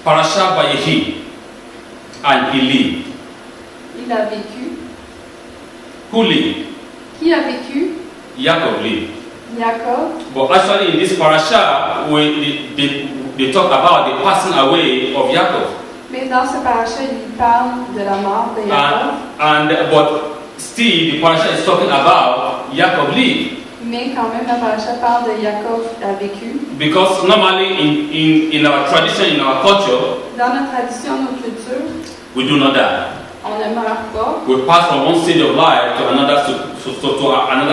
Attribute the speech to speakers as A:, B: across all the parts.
A: Parasha Vayehi, and he lived.
B: Il a vécu.
A: Who lived?
B: Qui a vécu?
A: Jacob lived.
B: Jacob.
A: But actually in this parasha, they talk about the passing away of Jacob.
B: Mais dans ce paracha, il parle de la mort de Jacob.
A: But still, the parasha is talking about Jacob lived.
B: Mais quand même, le paracha parle de Jacob a vécu.
A: Because normally in our tradition, in our culture,
B: dans notre tradition, notre culture,
A: we do not die.
B: On ne meurt pas.
A: We pass from one stage of life to another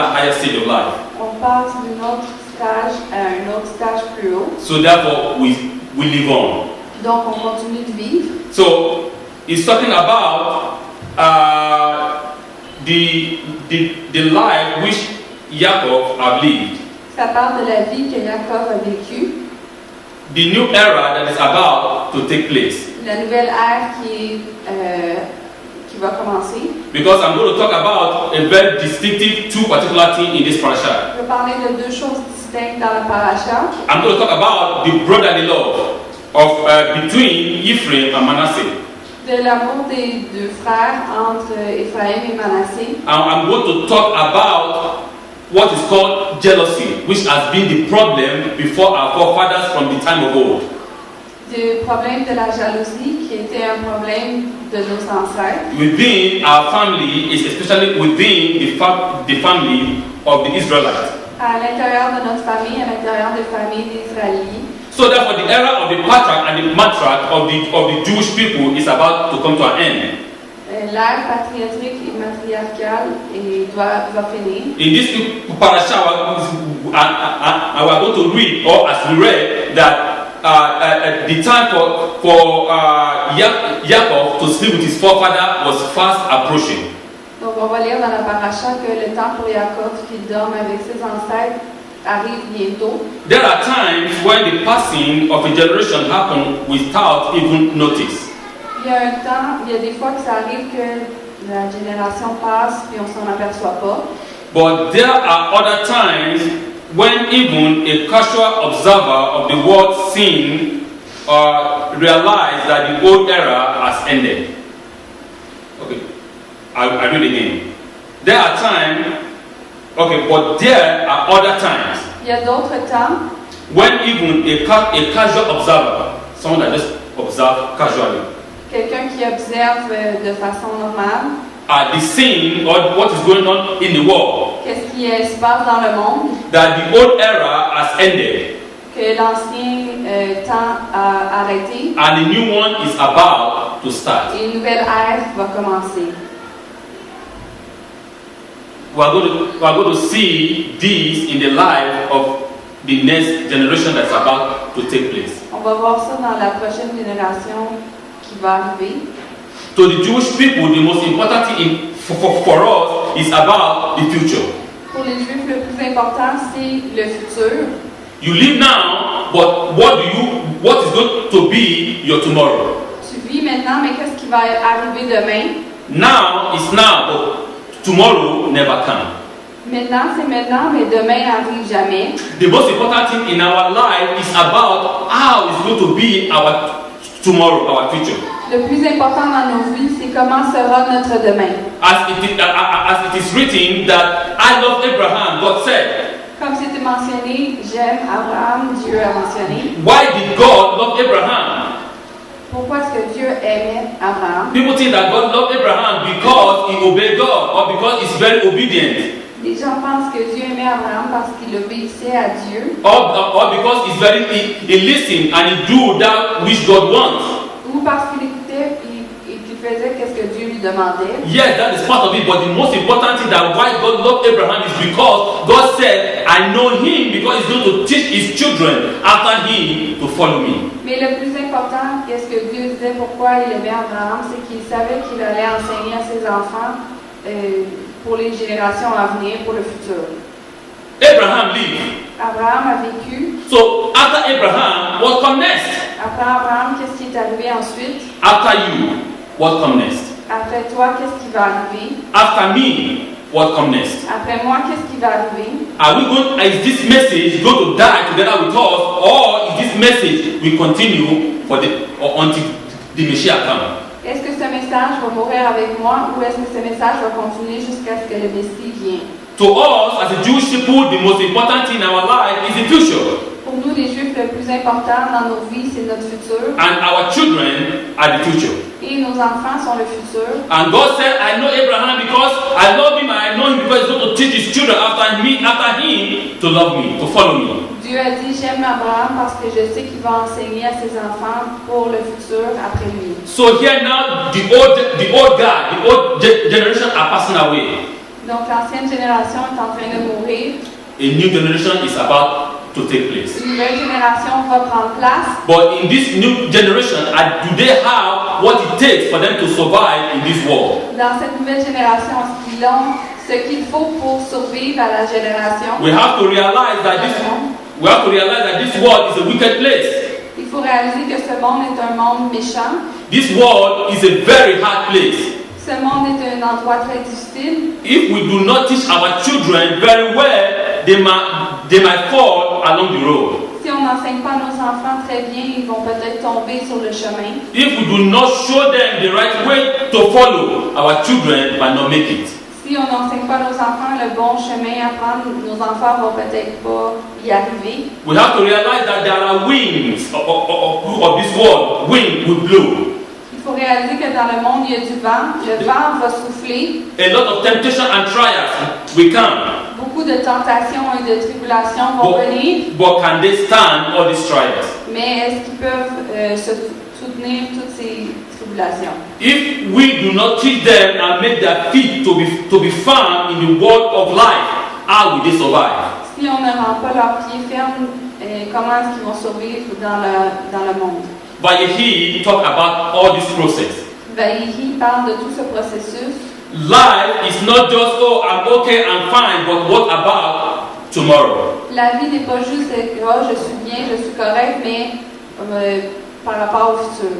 A: higher stage of life.
B: On passe d'un autre stage à un autre stage plus haut.
A: So therefore, we live on.
B: Donc on continue de vivre.
A: So it's talking about the life which Jacob have lived.
B: Ça parle de la vie que Jacob a vécue.
A: The new era that is about to take place.
B: La nouvelle ère qui va commencer.
A: Because I'm going to talk about a very distinctive two particular things in this parasha.
B: Je vais parler de deux choses distinctes dans le paracha.
A: I'm going to talk about the brotherly love of between Ephraim and Manasseh.
B: De l'amour des deux frères entre Ephraim et Manassé.
A: I'm going to talk about what is called jealousy, which has been the problem before our forefathers from the time of old.
B: Le problème de la jalousie qui était un problème de nos ancêtres.
A: Within our family, is especially within the family of the Israelites.
B: À l'intérieur de notre famille, à l'intérieur des familles d'Israélites.
A: So therefore, the era of the patriarch and the matriarch of the Jewish people is about to come to an end.
B: L'ère patriarchique et matriarcale doit finir.
A: In this parasha, we are going to read, or as we read, that the time for Jacob to sleep with his forefather was fast approaching.
B: Donc on va lire dans la paracha que le temps pour Jacob qu'il dorme avec ses ancêtres arrive bientôt.
A: There are times when the passing of a generation happens without even notice.
B: Il y a un temps, il y a des fois que ça arrive que la génération passe puis on s'en aperçoit pas.
A: But there are other times when even a casual observer of the world scene realize that the old era has ended. Okay, I read again. There are times, okay, but there are other times.
B: Il y a d'autres temps.
A: When even a casual observer, someone that just observes casually.
B: Quelqu'un qui observe de façon normale.
A: The scene or what is going on in the world.
B: Qu'est-ce qui se passe dans le monde?
A: That the old era has ended.
B: Que l'ancien temps a arrêté.
A: And the new one is about to start.
B: Et une nouvelle ère va commencer.
A: We are going to see this in the life of the next generation that's about to take place.
B: On va voir ça dans la prochaine génération qui va arriver.
A: To the Jewish people, the most important thing for us is about the future.
B: Pour les Juifs, le plus important, c'est le futur.
A: You live now, but what is going to be your tomorrow?
B: Tu vis maintenant, mais qu'est-ce qui va arriver demain?
A: Now is now, but tomorrow never comes.
B: Maintenant, c'est maintenant, mais demain n'arrive jamais.
A: The most important thing in our life is about how it's going to be our tomorrow, our future.
B: Le plus important dans nos vies, c'est comment sera notre demain.
A: As it is written that I love Abraham, God said.
B: Comme c'était mentionné, j'aime Abraham, Dieu a mentionné.
A: Why did God love Abraham?
B: Pourquoi est-ce que Dieu aimait Abraham?
A: People think that God loved Abraham because he obeyed God or because he's very obedient.
B: Les gens pensent que Dieu aimait Abraham parce qu'il obéissait à Dieu.
A: Or because he listened and he do that which God wants.
B: Ou parce qu'il écoutait et qu'il faisait ce que Dieu lui demandait.
A: Yes, that is part of it, but the most important thing that why God loved Abraham is because God said, I know him because he's going to teach his children after him to follow me.
B: Mais le plus important, qu'est-ce que Dieu disait, pourquoi il aimait Abraham, c'est qu'il savait qu'il allait enseigner à ses enfants pour les générations à venir, pour le futur.
A: Abraham lived.
B: Abraham a vécu.
A: So after Abraham, what comes next?
B: Après Abraham, qu'est-ce qui est arrivé ensuite?
A: After you, what comes next?
B: Après toi, qu'est-ce qui va arriver?
A: After me, what comes next?
B: Après moi, qu'est-ce qui va arriver?
A: Is this message going to die together with us, or is this message will continue or until the Messiah comes.
B: Est-ce que ce message va mourir avec moi ou est-ce que ce message va continuer jusqu'à ce que le Messie vienne?
A: To us, as a Jewish people, the most important thing in our life is the future.
B: Pour nous, les Juifs, le plus important dans nos vies, c'est notre futur.
A: And our children are the future.
B: Et nos enfants sont le futur.
A: And God said, I know Abraham because I love him, and I know him because he's going to teach his children after him to love me, to follow me.
B: Dieu a dit, j'aime Abraham parce que je sais qu'il va enseigner à ses enfants pour le futur après lui.
A: So here now, the old guy, the old generation are passing away.
B: Donc l'ancienne génération est en train de mourir.
A: A new generation is about to take place.
B: Une nouvelle génération va prendre place.
A: But in this new generation, do they have what it takes for them to survive in this world?
B: Dans cette nouvelle génération, est-ce qu'ils ont ce qu'il faut pour survivre à la génération?
A: We have to realize that this world is a wicked place.
B: Il faut réaliser que ce monde est un monde méchant.
A: This world is a very hard place.
B: Ce monde est un endroit très difficile.
A: If we do not teach our children very well, they might fall along the road.
B: Si on n'enseigne pas nos enfants très bien, ils vont peut-être tomber sur le chemin.
A: If we do not show them the right way to follow, our children might not make it.
B: Si on n'enseigne pas nos enfants le bon chemin à prendre, nos enfants vont peut-être pas y arriver.
A: We have to realize that there are winds of this world. Wind will blow.
B: Il faut réaliser que dans le monde, il y a du vent. Le vent va souffler.
A: A lot of temptation and trials will come.
B: Beaucoup de tentations et de tribulations vont venir.
A: But can they stand all these trials?
B: Mais est-ce qu'ils peuvent soutenir toutes ces tribulations?
A: If we do not teach them and make their feet to be firm in the world of life, how will they survive?
B: Si on ne rend pas leurs pieds fermes, comment est-ce qu'ils vont survivre dans le monde?
A: Vayhi talk about all this process.
B: Vayhi parle de tout ce processus.
A: Life is not just, oh, I'm okay, I'm fine, but what about tomorrow?
B: La vie n'est pas juste oh, je suis bien, je suis correct, mais par rapport au futur.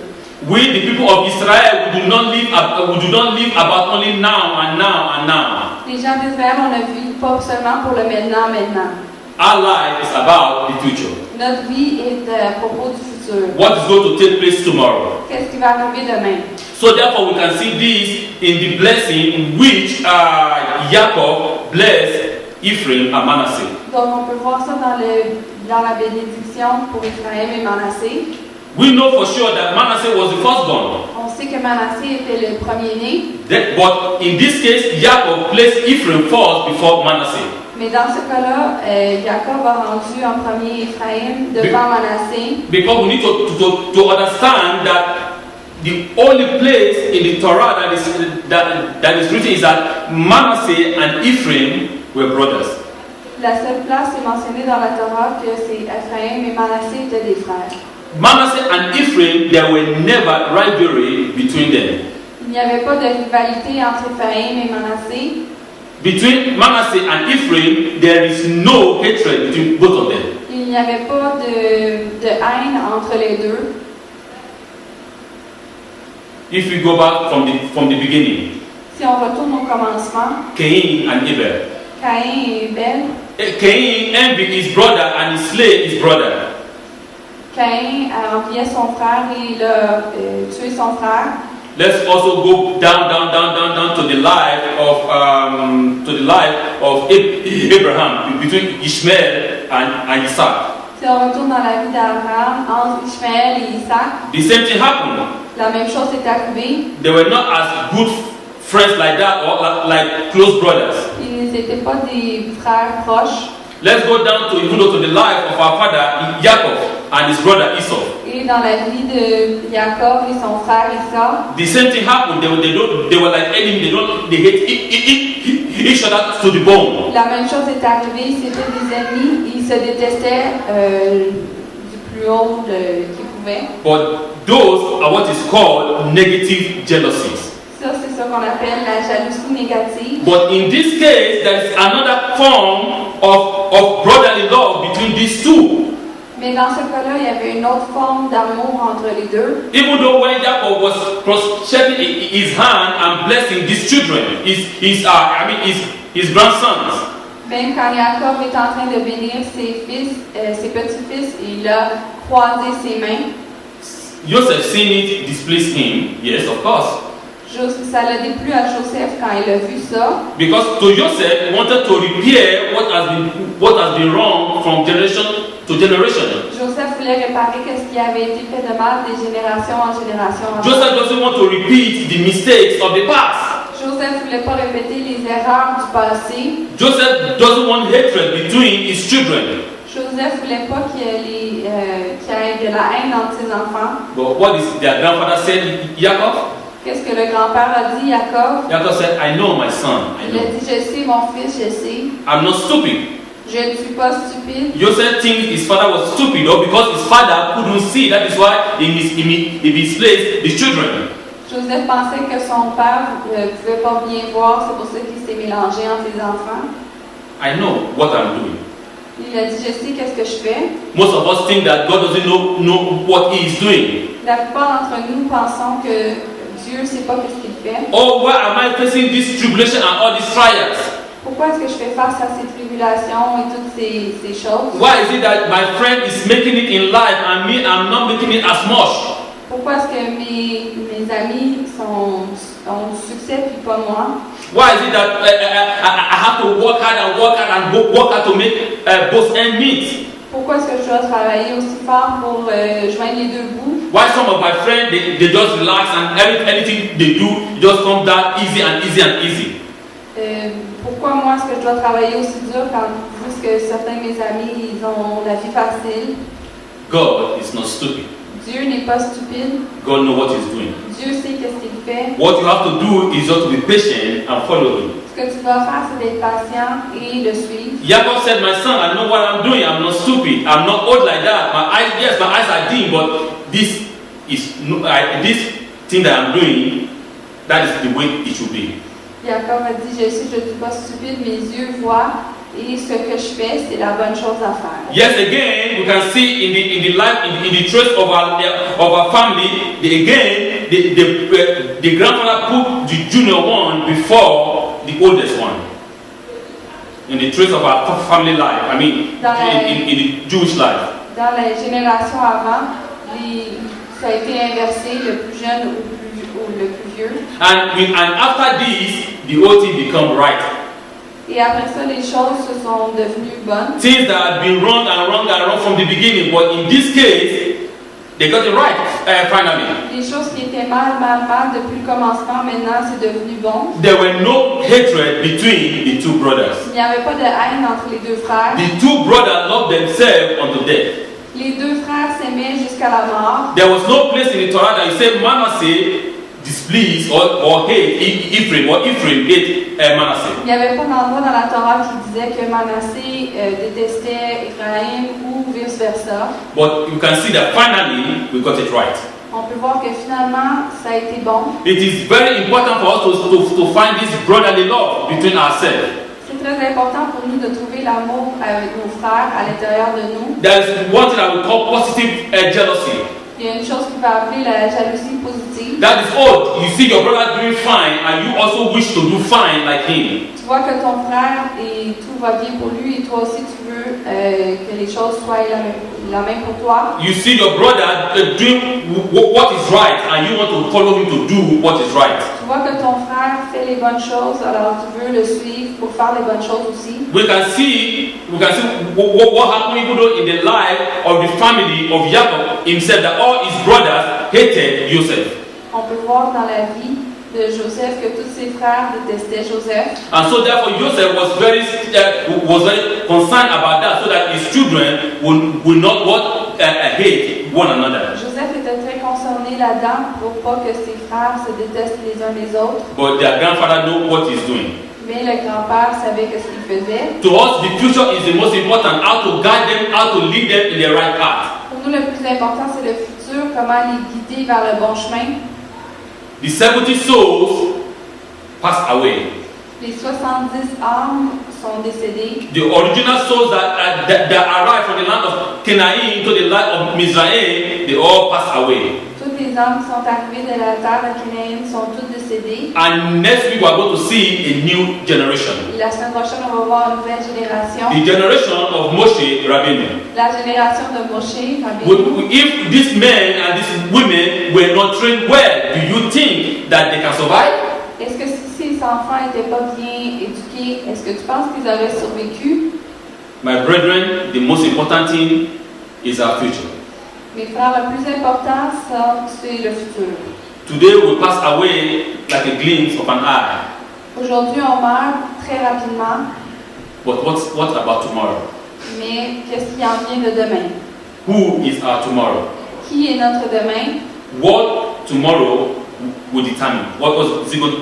A: We, the people of Israel, we do not live about only now and now and now.
B: Les gens d'Israël, on ne vit pas seulement pour le maintenant.
A: Our life is about the future.
B: Notre vie est à propos du futur.
A: What is going to take place tomorrow?
B: Qu'est-ce qui va arriver demain?
A: So therefore, we can see this in the blessing in which Jacob blessed Ephraim and Manasseh.
B: Donc on peut voir ça dans la bénédiction pour Ephraim et Manassé.
A: We know for sure that Manasseh was the firstborn.
B: On sait que Manassé était le premier-né.
A: But in this case, Jacob placed Ephraim first before Manasseh.
B: Mais dans ce cas-là, Jacob a rendu en premier Ephraim devant Manassé.
A: Because we need to understand that the only place in the Torah that is written is that Manasseh and Ephraim were brothers.
B: La seule place est mentionnée dans la Torah que c'est Ephraim et Manassé étaient des frères.
A: Manasseh and Ephraim, there were never rivalry between them.
B: Il n'y avait pas de rivalité entre Ephraim et Manassé.
A: Between Manasseh and Ephraim, there is no hatred between both of them.
B: Il n'y avait pas de haine entre les deux.
A: If we go back from the beginning,
B: Si on retourne au commencement,
A: Cain and Abel.
B: Caïn et Abel.
A: Cain envied his brother and he slay his brother.
B: Caïn a envié son frère et il a tué son frère.
A: Let's also go down to the life of Abraham between Ishmael and Isaac.
B: Si on retourne dans la vie d'Abraham, entre Ishmaël et Isaac,
A: The same thing happened.
B: la même chose est arrivée.
A: They were not as good friends like that or like close brothers.
B: Ils n'étaient pas des frères proches.
A: Let's go down to the life of our father Jacob and his brother Esau.
B: Et dans la vie de Jacob et son frère Esau,
A: The same thing happened. They were like enemies. They hate each other to the bone.
B: la même chose est arrivée. C'était des ennemis. Ils se détestaient du plus haut qu'ils pouvaient.
A: But those are what is called negative jealousies.
B: Ça, c'est ce qu'on appelle la jalousie négative.
A: But in this case, there is another form of brotherly love between these two.
B: Mais dans ce cas-là, il y avait une autre forme d'amour entre les deux.
A: Even though when Jacob was cross-checking his hand and blessing these children, his grandsons.
B: Même quand Jacob est en train de bénir ses fils, ses petits-fils, il a croisé ses mains.
A: Joseph seen it displeased him. Yes, of course.
B: Ça l'a déplu à Joseph quand il a vu ça.
A: Because to Joseph, he wanted to repair what has been wrong from generation to generation.
B: Joseph voulait réparer ce qui avait été fait de mal des générations en génération.
A: Joseph doesn't want to repeat the mistakes of the past.
B: Joseph voulait pas répéter les erreurs du passé.
A: Joseph doesn't want hatred between his children.
B: Joseph voulait pas qu'il y ait de la haine entre ses enfants.
A: But what is their grandfather said, Jacob?
B: Qu'est-ce que le grand-père a dit, Jacob?
A: Jacob said, I know my son. I
B: Il a
A: know.
B: dit, je sais mon fils, je sais.
A: I'm not stupid.
B: Je ne suis pas stupide.
A: Joseph thinks his father was stupid, or because his father couldn't see. That is why he misplaced his children.
B: Joseph pensait que son père ne pouvait pas bien voir, c'est pour ça qu'il s'est mélangé entre les enfants.
A: I know what I'm doing.
B: Il a dit, je sais qu'est-ce que je fais.
A: Most of us think that God doesn't know what he is doing.
B: La plupart d'entre nous pensons que Dieu ne sait pas qu'est-ce qu'il fait.
A: Oh, why am I facing this tribulation and all these trials?
B: Pourquoi est-ce que je fais face à ces tribulations et toutes ces choses?
A: Why is it that my friend is making it in life and me, I'm not making it as much?
B: Pourquoi est-ce que mes amis ont du succès puis pas moi?
A: Why is it that I have to work hard and work hard to make both ends meet?
B: Pourquoi est-ce que je dois travailler aussi fort pour joindre les deux bouts?
A: Why some of my friends they just relax and anything they do just comes down easy and easy and easy?
B: Pourquoi moi est-ce que je dois travailler aussi dur quand que certains de mes amis ils ont la vie facile?
A: God is not stupid.
B: Dieu n'est pas stupide.
A: God knows what he's doing.
B: Dieu sait qu'est-ce qu'il fait.
A: What you have to do is just to be patient and follow him.
B: Ce que tu dois faire, c'est d'être patient et le suivre.
A: Jacob said, my son, I know what I'm doing. I'm not stupid. I'm not old like that. My eyes are dim, but this thing that I'm doing, that is the way it should be.
B: Jacob a dit, je sais, je ne suis pas stupide, mes yeux voient, et ce que je fais, c'est la bonne chose à faire.
A: Yes, again, we can see in the life, in the trace of our family, the grandfather put the junior one before the oldest one. In the trace of our family life, I mean, in the Jewish life.
B: Dans les générations avant, ça a été inversé, le plus jeune ou le plus vieux.
A: And after this, the whole thing become right.
B: Et après ça, les choses se sont devenues bonnes.
A: Things that had been wrong from the beginning, but in this case, they got it right finally.
B: Les choses qui étaient mal depuis le commencement, maintenant c'est devenu bon.
A: There were no hatred between the two brothers.
B: Il n'y avait pas de haine entre les deux frères.
A: The two brothers loved themselves unto death.
B: Les deux frères s'aimaient jusqu'à la mort.
A: There was no place in the Torah that you say Manasseh displeased or hate Ephraim, or Ephraim hate Manasseh.
B: Il n'y avait pas d'endroit dans la Torah qui disait que Manassé détestait Ephraim ou vice versa.
A: But you can see that finally we got it right.
B: On peut voir que finalement ça a été bon.
A: It is very important for us to find this brotherly love between ourselves.
B: C'est très important pour nous de trouver l'amour avec nos frères à l'intérieur de nous.
A: There is one thing I would call positive jealousy.
B: Il y a une chose qu'on peut appeler la jalousie positive.
A: That is, oh, you see your brother doing fine and you also wish to do fine like him.
B: Tu vois que ton frère et tout va bien pour lui et toi aussi tu veux que les choses soient la même pour toi.
A: You see your brother doing what is right and you want to follow him to do what is right.
B: Tu vois que ton frère fait les bonnes choses, alors tu veux le suivre pour faire les bonnes choses aussi.
A: We can see what happened even though in the life of the family of Jacob himself, that all his brothers hated Joseph.
B: On peut voir dans la vie de Joseph que tous ses frères détestaient Joseph.
A: And so therefore Joseph was very concerned about that, so that his children will not hate one another.
B: Joseph était très concerné là-dedans pour pas que ses frères se détestent les uns les autres.
A: But their grandfather knew what he's doing.
B: Mais le grand-père savait ce qu'il faisait.
A: To us, the future is the most important. How to guide them, how to lead them in the right path.
B: Pour nous, le plus important, c'est le futur, comment les guider vers le bon chemin.
A: The 70 souls passed away.
B: Les 70 âmes sont décédées.
A: The original souls that arrived from the land of Canaan to the land of Mizraim, they all passed away.
B: Toutes tous les hommes qui sont arrivés de la terre de Canaan sont tous décédés.
A: And next week we are going to see a new generation.
B: Et la semaine prochaine, on va voir une nouvelle génération.
A: The generation of Moshe Rabbeinu.
B: La génération de Moshe, Rabbeinu.
A: If these men and these women were not trained well, do you think that they can survive?
B: Est-ce que si ces enfants n'étaient pas bien éduqués, est-ce que tu penses qu'ils auraient survécu?
A: My brethren, the most important thing is our future.
B: Mes frères, le plus important, ça, c'est le futur.
A: Today will pass away like a glimpse of an eye.
B: Aujourd'hui, on meurt très rapidement,
A: But what about tomorrow?
B: mais qu'est-ce qui en vient de demain?
A: Who is our tomorrow?
B: Qui est notre demain?
A: What tomorrow will determine? What was it going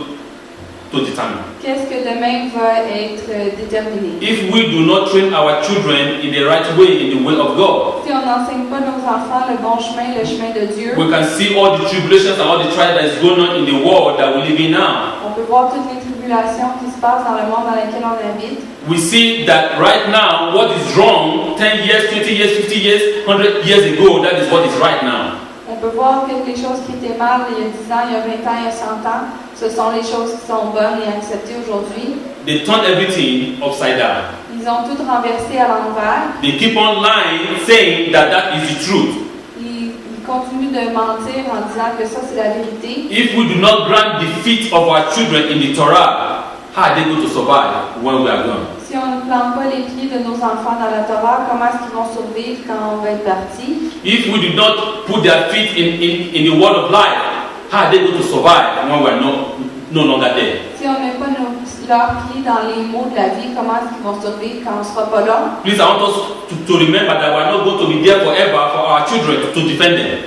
A: to determine?
B: Qu'est-ce que demain va être déterminé?
A: If we do not train our children in the right way, in the way of God,
B: Si on n'enseigne pas nos enfants le bon chemin, le chemin de Dieu,
A: we can see all the tribulations and all the trials that is going on in the world that we live in now.
B: on peut voir toutes les tribulations qui se passent dans le monde dans lequel on habite.
A: We see that right now, what is wrong 10 years, 20 years, 50 years, 100 years ago, that is what is right now.
B: On peut voir que les choses qui étaient mal il y a 10 ans, il y a 20 ans, il y a 100 ans, ce sont les choses qui sont bonnes et acceptées aujourd'hui.
A: They turn everything upside down.
B: Ils ont tout renversé à l'envers.
A: They keep on lying, saying that that is the truth.
B: Ils continuent de mentir en disant que ça c'est la vérité.
A: If we do not grant the feet of our children in the Torah, how are they going to survive when we are gone?
B: Si on ne plante pas les pieds de nos enfants dans la Torah, comment est-ce qu'ils vont survivre quand on va être parti?
A: If we do not put their feet in the word of life, how are they going to survive when we are no longer there?
B: Si on ne met pas leurs pieds dans les mots de la vie, comment est-ce qu'ils vont survivre quand on ne sera pas là?
A: Please, I want us to remember that we are not going to be there forever for our children to defend them.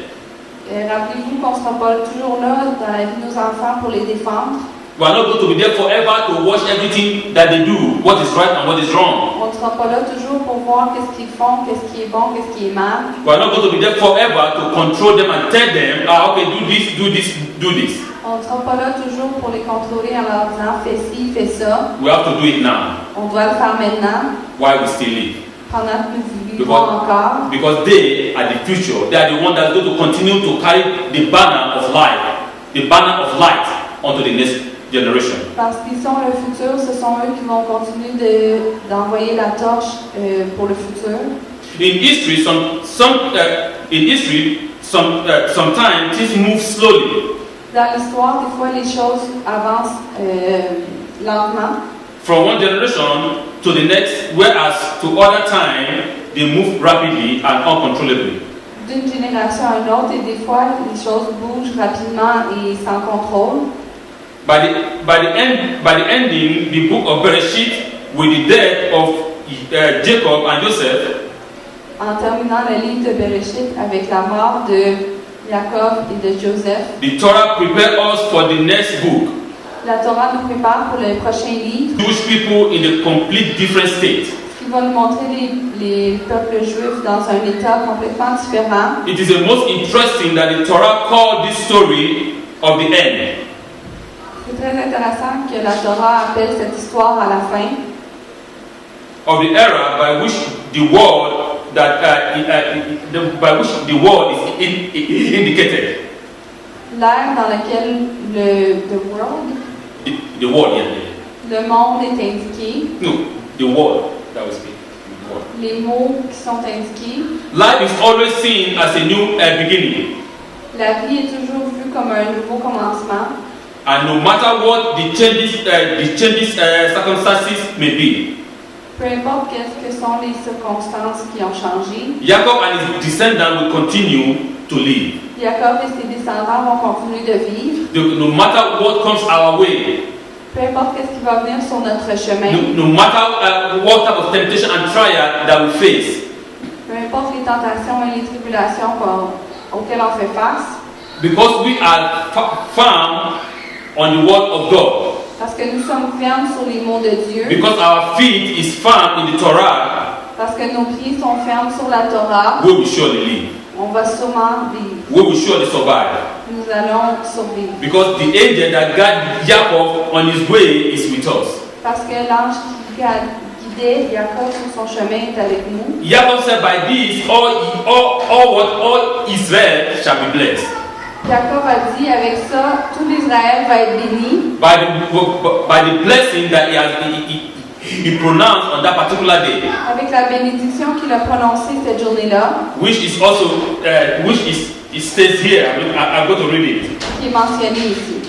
B: Rappelez-vous qu'on ne sera pas toujours là dans la vie de nos enfants pour les défendre.
A: We are not going to be there forever to watch everything that they do, what is right and what is wrong.
B: On ne sera pas là toujours pour voir qu'est-ce qu'ils font, qu'est-ce qui est bon, qu'est-ce qui est mal.
A: We are not going to be there forever to control them and tell them, okay, do this, do this, do this.
B: On ne sera pas là toujours pour les contrôler en leur disant fais ci, fais ça.
A: We have to do it now
B: On doit le faire maintenant,
A: while we still live.
B: pendant que nous vivons encore.
A: Because they are the future. They are the ones that are going to continue to carry the banner of life, the banner of light onto the next generation.
B: Parce qu'ils sont le futur, ce sont eux qui vont continuer d'envoyer la torche pour le futur.
A: In history, sometimes things move slowly.
B: Dans l'histoire, des fois, les choses avancent lentement.
A: From one generation to the next, whereas to other time they move rapidly and uncontrollably.
B: D'une génération à une autre, et des fois, les choses bougent rapidement et sans contrôle.
A: By the ending, the book of Bereshit, with the death of Jacob and Joseph,
B: En terminant le livre de Bereshit avec la mort de Jacob et de Joseph,
A: the Torah prepared us for the next book.
B: la Torah nous prépare pour le prochain livre,
A: Jewish people in a complete different state.
B: qui va nous montrer les peuples juifs dans un état complètement différent.
A: It is the most interesting that the Torah called this story of the end.
B: C'est très intéressant que la Torah appelle cette histoire à la fin
A: Of the era by which the world is indicated.
B: l'ère dans laquelle
A: The world, yeah.
B: le monde est indiqué,
A: No, the world that we speak. The world.
B: les mots qui sont indiqués.
A: Life is always seen as a new beginning.
B: La vie est toujours vue comme un nouveau commencement.
A: And no matter what the changes circumstances may be,
B: Peu importe qu'est-ce que sont les circonstances qui ont changé,
A: Jacob and his descendants will continue to live.
B: Jacob et ses descendants vont continuer de vivre.
A: No matter what comes our way,
B: Peu importe qu'est-ce qui va venir sur notre chemin,
A: no matter what type of temptation and trial that we face,
B: peu importe les tentations et les tribulations auxquelles on fait face,
A: because we are firm on the word of God,
B: parce que nous sommes fermes sur les mots de Dieu,
A: because our feet is firm in the Torah,
B: parce que nos pieds sont fermes sur la Torah,
A: we will surely live.
B: on va sûrement vivre.
A: We will surely survive.
B: Nous allons survivre.
A: Because the angel that guided Jacob on his way is with us.
B: Parce que l'ange qui guidait Jacob sur son chemin est avec nous.
A: Jacob said, by this all Israel shall be blessed.
B: Jacob a dit, avec ça, tout l'Israël va être béni
A: by the blessing that he pronounced on that particular day,
B: avec la bénédiction qu'il a prononcée cette journée-là,
A: which is also it stays here. I'm going to read it.
B: qui est mentionné ici.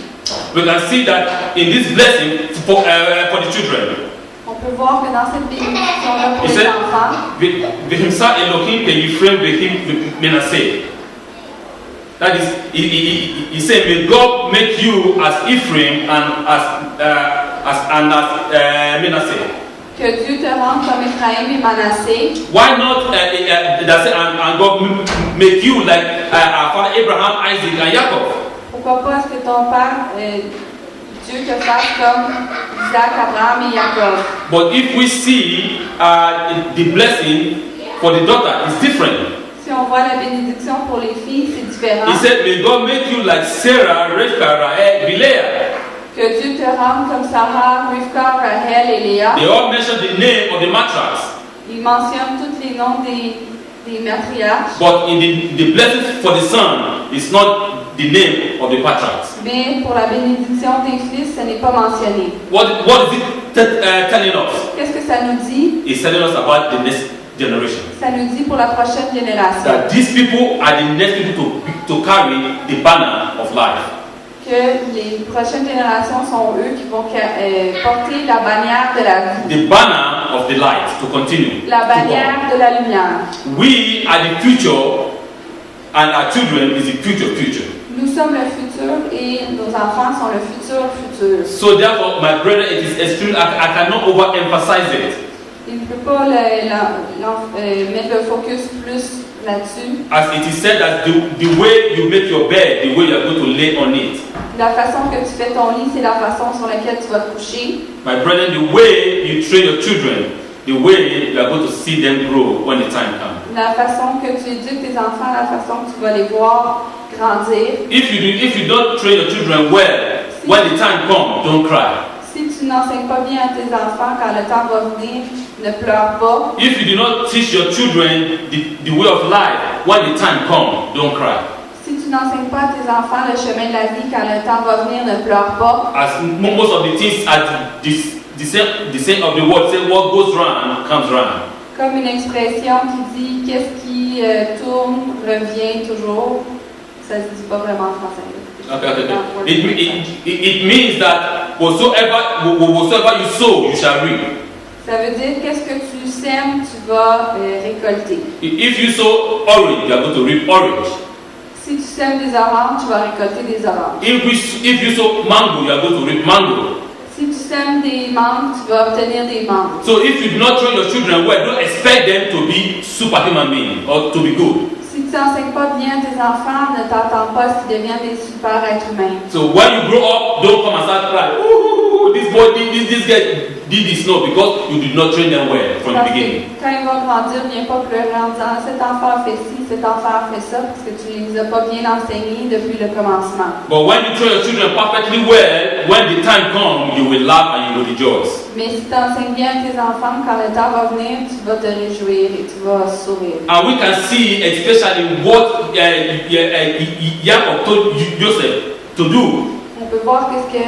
A: We can see that in this blessing for the children.
B: On peut voir que dans cette bénédiction-là pour
A: He
B: les
A: said,
B: enfants,
A: "V'himsa Elohim Ephraim v'him Manasseh." That is, he said, "May God make you as Ephraim and as Manasseh."
B: que Dieu te rende comme Ephraim et Manassé.
A: Why not? That's it, and God make you like our father Abraham, Isaac, and Jacob.
B: Pourquoi pas est-ce que ton père, Dieu te fasse comme Isaac, Abraham et Jacob?
A: But if we see the blessing for the daughter is different.
B: Si on voit la bénédiction pour les filles, c'est différent.
A: He said, "May God make you like Sarah, Rivka, Rahel, Leah."
B: Que Dieu te rende comme Sarah, Rivka, Rahel et Léa.
A: They all mention the name of the matriarchs.
B: Il mentionne tous les noms des matriarches.
A: But in the blessing for the son, it's not the name of the patriarchs.
B: Mais pour la bénédiction des fils, ce n'est pas mentionné.
A: What is it telling us?
B: Qu'est-ce que ça nous dit?
A: It's telling us about the next generation.
B: Ça nous dit pour la prochaine génération.
A: That these people are the next people to carry the banner of life.
B: Que les prochaines générations sont eux qui vont porter la bannière de la vie.
A: The banner of the light to continue.
B: La bannière de la lumière.
A: We are the future, and our children is the future.
B: Nous sommes le futur et nos enfants sont le futur.
A: So therefore, my brother, it is extreme. I cannot overemphasize it.
B: Il ne peut pas mettre le focus plus là-dessus.
A: As it is said that the way you make your bed, the way you are going to lay on it.
B: La façon que tu fais ton lit, c'est la façon sur laquelle tu vas te coucher.
A: My brother, the way you train your children, the way you are going to see them grow when the time comes.
B: La façon que tu éduques tes enfants, la façon que tu vas les voir grandir.
A: If you don't train your children well, when the time comes, don't cry.
B: Si tu n'enseignes pas bien à tes enfants, quand le temps va venir, ne pleure pas.
A: If you do not teach your children the way of life, when the time comes, don't cry.
B: Si tu n'enseignes pas à tes enfants le chemin de la vie, quand le temps va venir, ne pleure pas.
A: As most of the things are the same of the word, say what goes round comes round.
B: Comme une expression qui dit qu'est-ce qui tourne revient toujours. Ça se dit pas vraiment en français.
A: Okay. It means that whatsoever you sow, you shall reap.
B: Ça veut dire qu'est-ce que tu sèmes, tu vas récolter.
A: If you sow orange, you are going to reap orange.
B: Si tu sèmes des oranges, tu vas récolter des oranges.
A: If you sow mango, you are going to reap mango.
B: Si tu sèmes des mangues, tu vas obtenir des mangues.
A: So if you do not train your children well, don't expect them to be superhuman beings or to be good.
B: Si tu n'enseignes pas bien tes enfants, ne t'attends pas à ce qu'ils deviennent des super êtres humains.
A: So when you grow up, don't come and start crying. Ooh, this boy, this guy did this. No, because you did not train them well from the
B: Parce que
A: beginning.
B: quand ils vont grandir, viens pas pleurer en disant cet enfant a fait ci, cet enfant a fait ça, parce que tu ne les as pas bien enseignés depuis le commencement.
A: But when you train your children perfectly well, when the time comes, you will laugh and you will rejoice.
B: Mais si tu enseignes bien à tes enfants, quand le temps va venir, tu vas te réjouir et tu vas sourire.
A: And we can see especially what Jacob told Joseph to do.
B: On peut voir qu'est-ce que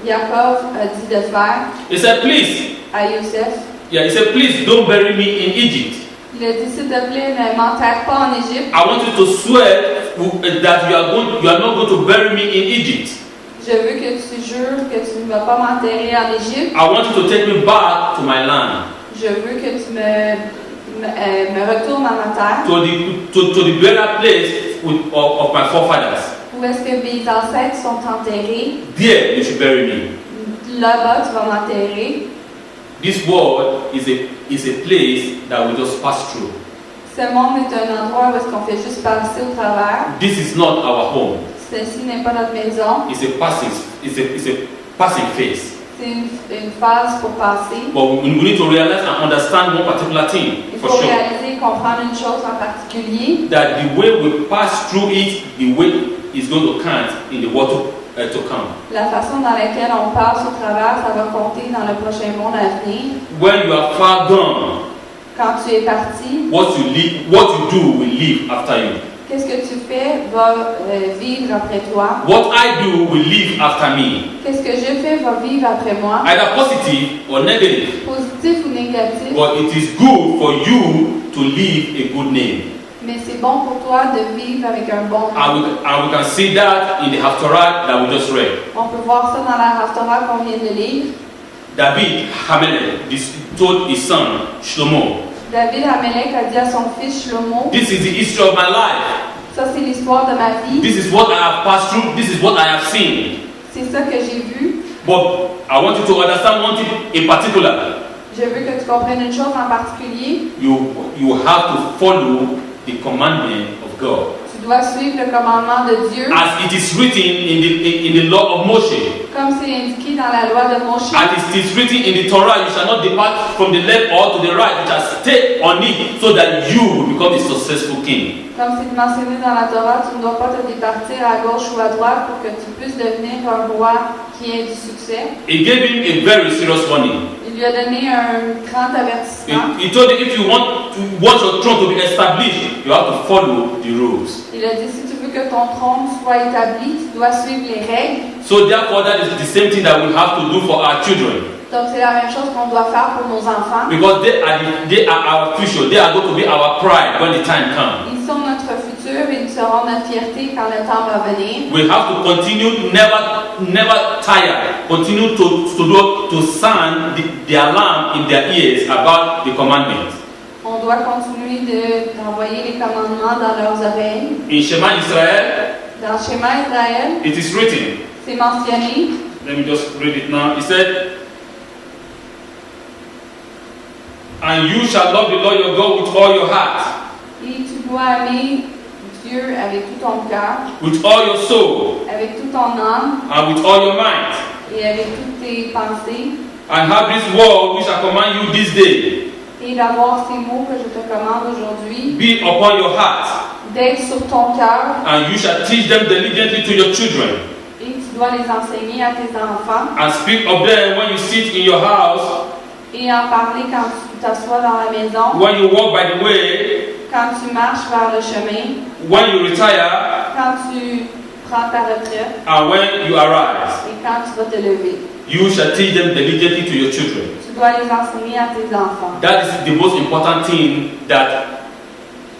B: Jacob a dit de faire
A: He said, please,
B: à Youssef.
A: he said, please don't bury me in Egypt.
B: Il a dit, s'il te plaît, ne m'enterre pas en Égypte.
A: I want you to swear that you are not going to bury me in Egypt.
B: Je veux que tu jures que tu ne vas pas m'enterrer en Égypte.
A: I want you to take me back to my land.
B: Je veux que tu me retournes à ma terre.
A: To the burial place of my forefathers.
B: Où est-ce que mes ancêtres sont enterrés?
A: There you should bury me.
B: Là-bas, tu vas m'enterrer.
A: This world is a place that we just pass through.
B: Ce monde est un endroit où est-ce qu'on fait juste passer au travers.
A: This is not our home.
B: Ceci n'est pas notre maison.
A: It's a passing phase.
B: C'est une phase pour passer.
A: But we need to realize and understand one particular thing
B: Il
A: for
B: faut
A: sure.
B: réaliser et comprendre une chose en particulier.
A: That the way we pass through it, the way is going to count in the world to come.
B: La façon dans laquelle on passe au travers, ça va compter dans le prochain monde à venir.
A: When you are far gone,
B: Quand tu es parti,
A: what you do will live after you.
B: Qu'est-ce que tu fais va vivre après toi.
A: What I do will live after me.
B: Qu'est-ce que je fais va vivre après moi.
A: Either positive or negative.
B: Positif ou négatif.
A: But it is good for you to live a good name.
B: Mais c'est bon pour toi de vivre avec un bon nom.
A: And we can see that in the Haftarah that we just read.
B: On peut voir ça dans la Haftarah qu'on vient de lire.
A: David Hamelech told his son Shlomo,
B: David Amelech a dit à son fils Shlomo,
A: this is the history of my life.
B: ça c'est l'histoire de ma vie.
A: This is what I have passed through. This is what I have seen.
B: C'est ça que j'ai vu.
A: But I want you to understand one thing in particular.
B: Je veux que tu comprennes une chose en particulier.
A: You have to follow the commandment of God.
B: Tu dois suivre le commandement de Dieu.
A: As it is written in the law of Moshe.
B: Comme c'est indiqué dans la loi de Moshe.
A: As it is written in the Torah, you shall not depart from the left or to the right. You shall stay on it so that you will become a successful king.
B: Comme c'est mentionné dans la Torah, tu ne dois pas te départir à gauche ou à droite pour que tu puisses devenir un roi qui ait du succès.
A: He gave him a very serious warning.
B: Il lui a donné un grand avertissement.
A: He told him if you want your throne to be established, you have to follow the rules.
B: Il a dit si tu veux que ton trône soit établi, tu dois suivre les règles.
A: So therefore, that is the same thing that we have to do for our children.
B: Donc c'est la même chose qu'on doit faire pour nos enfants.
A: Because they are our future. They are going to be our pride when the time comes.
B: Ils sont notre futur et ils seront notre fierté quand le temps va venir.
A: We have to continue, never tire. Continue to sound the alarm in their ears about the commandments.
B: On doit continuer d'envoyer les commandements dans leurs oreilles.
A: In Shema Israel,
B: Dans Shema Israël,
A: it is written.
B: c'est mentionné.
A: Let me just read it now. It said, and you shall love the Lord your God with all your heart,
B: Et tu dois aimer Dieu avec tout ton cœur,
A: with all your soul,
B: avec tout ton âme
A: and with all your might.
B: et avec toutes tes pensées.
A: And have this word which I command you this day
B: Et d'avoir ces mots que je te commande aujourd'hui,
A: be upon your heart,
B: d'être sur ton cœur.
A: and you shall teach them diligently to your children,
B: Et tu dois les enseigner à tes enfants
A: and speak of them when you sit in your house,
B: et en parler quand tu t'assois dans la maison,
A: when you walk by the way,
B: quand tu marches vers le chemin,
A: when you retire,
B: quand tu prends ta retraite
A: and when you arise.
B: et quand tu vas te lever.
A: You shall teach them diligently to your children.
B: Tu dois les enseigner à tes enfants.
A: That is the most important thing that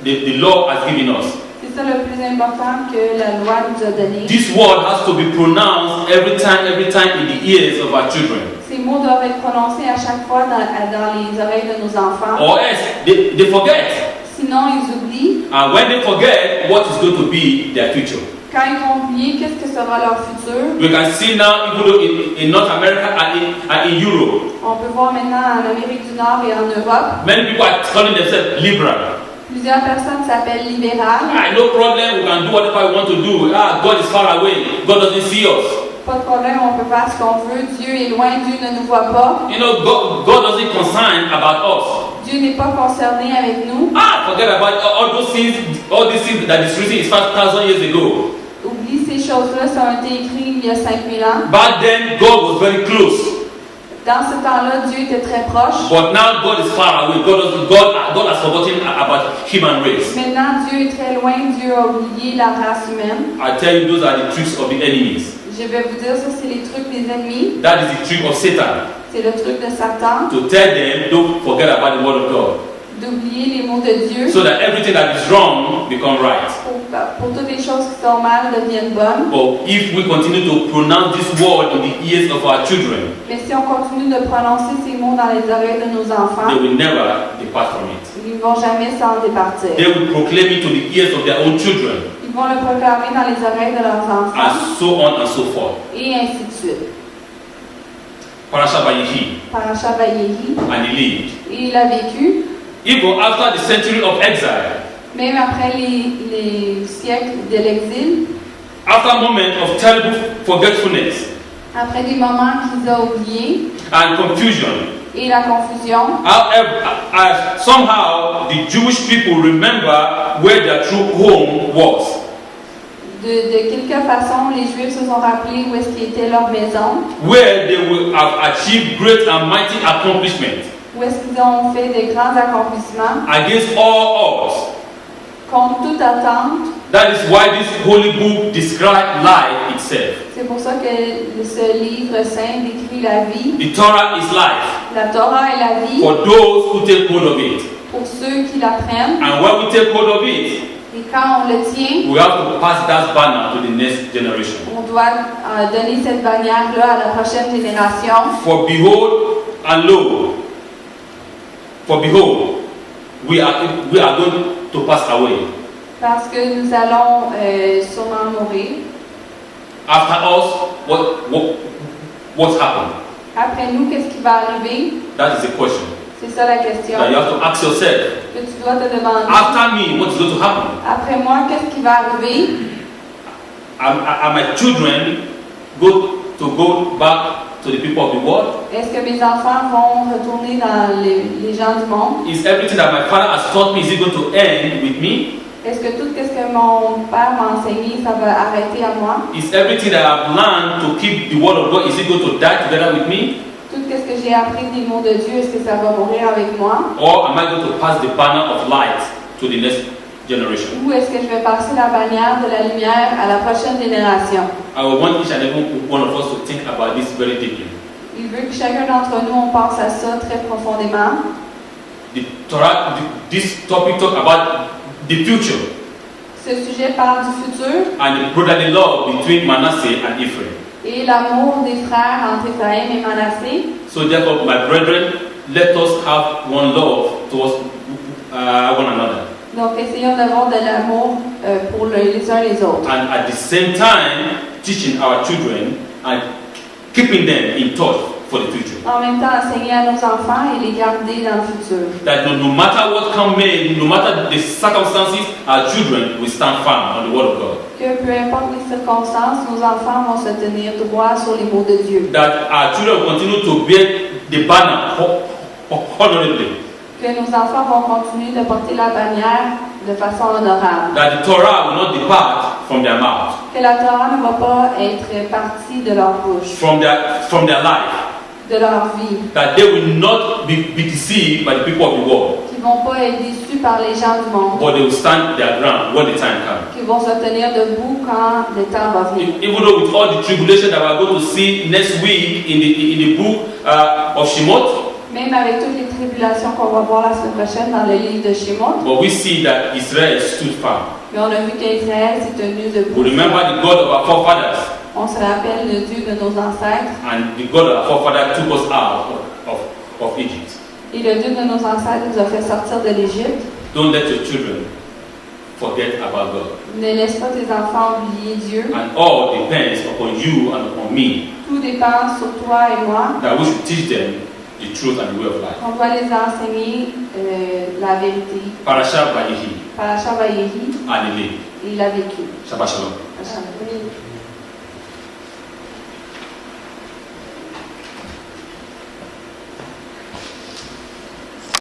A: the law has given us.
B: C'est ça le plus important que la loi nous a donné.
A: This word has to be pronounced every time in the ears of our children.
B: Ces mots doivent être prononcés à chaque fois dans les oreilles de nos enfants.
A: Or else they forget.
B: Sinon, ils oublient.
A: And when they forget, what is going to be their future?
B: Quand ils vont oublier, qu'est-ce que sera leur futur?
A: We can see now, even though in North America and in Europe,
B: On peut voir maintenant en Amérique du Nord et en Europe,
A: many people are calling themselves liberal.
B: plusieurs personnes s'appellent libérales.
A: No problem, we can do whatever we want to do. God is far away. God doesn't see us.
B: Pas de problème, on peut faire ce qu'on veut. Dieu est loin, Dieu ne nous voit pas.
A: God doesn't concern about us.
B: Dieu n'est pas concerné avec nous.
A: Forget about all these things that is written is 5,000 years ago.
B: Oublie ces choses-là, ça a été écrit il y a 5000 ans.
A: Back then, God was very close.
B: Dans ce temps-là, Dieu était très proche.
A: But now God is far away. God has forgotten about human race.
B: Maintenant, Dieu est très loin. Dieu a oublié la race humaine.
A: I tell you, those are the tricks of the enemies.
B: Je vais vous dire, ça c'est les trucs des ennemis.
A: That is the trick of Satan.
B: C'est le truc de Satan.
A: To tell them, don't forget about the word of God.
B: D'oublier les mots de Dieu.
A: So that everything that is wrong become right.
B: Pour toutes les choses qui sont mal deviennent bonnes.
A: But if we continue to pronounce this word in the ears of our children,
B: Mais si on continue de prononcer ces mots dans les oreilles de nos enfants,
A: they will never depart from it.
B: ils ne vont jamais s'en départir.
A: They will proclaim it to the ears of their own children,
B: Ils vont le proclamer dans les oreilles de leurs enfants.
A: and so on and so forth.
B: Et ainsi de suite.
A: Parashat Vayehi,
B: Parashat Vayehi.
A: and he lived.
B: Et il a vécu,
A: Even after the century of exile,
B: même après les siècles de l'exil,
A: after a moment of terrible forgetfulness
B: après des moments qu'ils ont oubliés
A: and confusion,
B: et la confusion,
A: however, somehow the Jewish people remember where their true home was.
B: de quelque façon, les Juifs se sont rappelés où est-ce qu'était leur maison,
A: Where they will have achieved great and mighty accomplishments
B: où est-ce qu'ils ont fait des grands accomplissements
A: against all odds.
B: contre toute attente.
A: That is why this holy book describes life itself.
B: C'est pour ça que ce livre saint décrit la vie.
A: The Torah is life
B: La Torah est la vie
A: for those who take hold of it.
B: pour ceux qui la prennent.
A: And when we take hold of it,
B: Et quand on le tient,
A: we have to pass that banner to the next generation.
B: on doit donner cette bannière-là à la prochaine génération.
A: For behold and lo, we are going to pass away.
B: Parce que nous allons sûrement mourir.
A: After us, what happened?
B: Après nous, qu'est-ce qui va arriver?
A: That is the question
B: C'est ça la question
A: that you have to ask yourself.
B: que tu dois te demander.
A: After me, what is going to happen?
B: Après moi, qu'est-ce qui va arriver?
A: Are my children go back to the people of the world?
B: Est-ce que mes enfants vont retourner dans les gens du monde?
A: Is everything that my father has taught me, is it going to end with me?
B: Est-ce que tout ce que mon père m'a enseigné, ça va arrêter à moi?
A: Is everything that I've learned to keep the word of God, is it going to die together with me?
B: Tout ce que j'ai appris des mots de Dieu, est-ce que ça va mourir avec moi?
A: Or am I going to pass the banner of light to the next generation?
B: Ou est-ce que je vais passer la bannière de la lumière à la prochaine génération?
A: I want each and every one of us to think about this very deeply.
B: Il veut que chacun d'entre nous, on pense à ça très profondément.
A: This topic talk about the future
B: Ce sujet parle du futur
A: and the brotherly love between Manasseh and Ephraim.
B: et l'amour des frères entre Ephraim et Manassé.
A: So therefore, my brethren, let us have one love towards one another.
B: Donc, essayons d'avoir de l'amour pour les uns les autres.
A: And at the same time, teaching our children and keeping them in touch for the future.
B: En même temps, enseigner à nos enfants et les garder dans le futur.
A: That no matter what come may, no matter the circumstances, our children will stand firm on the word of God.
B: Que peu importe les circonstances, nos enfants vont se tenir droit sur les mots de Dieu.
A: That our children will continue to bear the banner honorably.
B: Que nos enfants vont continuer de porter la bannière de façon honorable.
A: That the Torah will not depart from their mouth,
B: Que la Torah ne va pas être partie de leur bouche,
A: from their life.
B: de leur vie.
A: That they will not be deceived by the people of the world,
B: Qu'ils ne vont pas être déçus par les gens du monde.
A: but they will stand their ground when the time comes.
B: Qu'ils vont se tenir debout quand le temps va venir.
A: Even though with all the tribulation that we are going to see next week in the book of Shemot,
B: Même avec toutes les tribulations qu'on va voir la semaine prochaine dans le livre de Shemot,
A: but we see that Israel stood firm.
B: mais on a vu qu'Israël s'est tenu debout.
A: We remember the God of our forefathers,
B: On se rappelle le Dieu de nos ancêtres,
A: and the God of our forefathers took us out of Egypt.
B: et le Dieu de nos ancêtres nous a fait sortir de l'Égypte.
A: Don't let your children forget about God.
B: Ne laisse pas tes enfants oublier Dieu.
A: And all depends upon you and upon me,
B: Tout dépend sur toi et moi.
A: that we should teach them the truth and the way of life.
B: On doit les enseigner la vérité.
A: Parashat Vayehi,
B: Parashat Vayehi,
A: and Ele.
B: il a vécu.
A: Shabbat Shalom.
B: Shalom.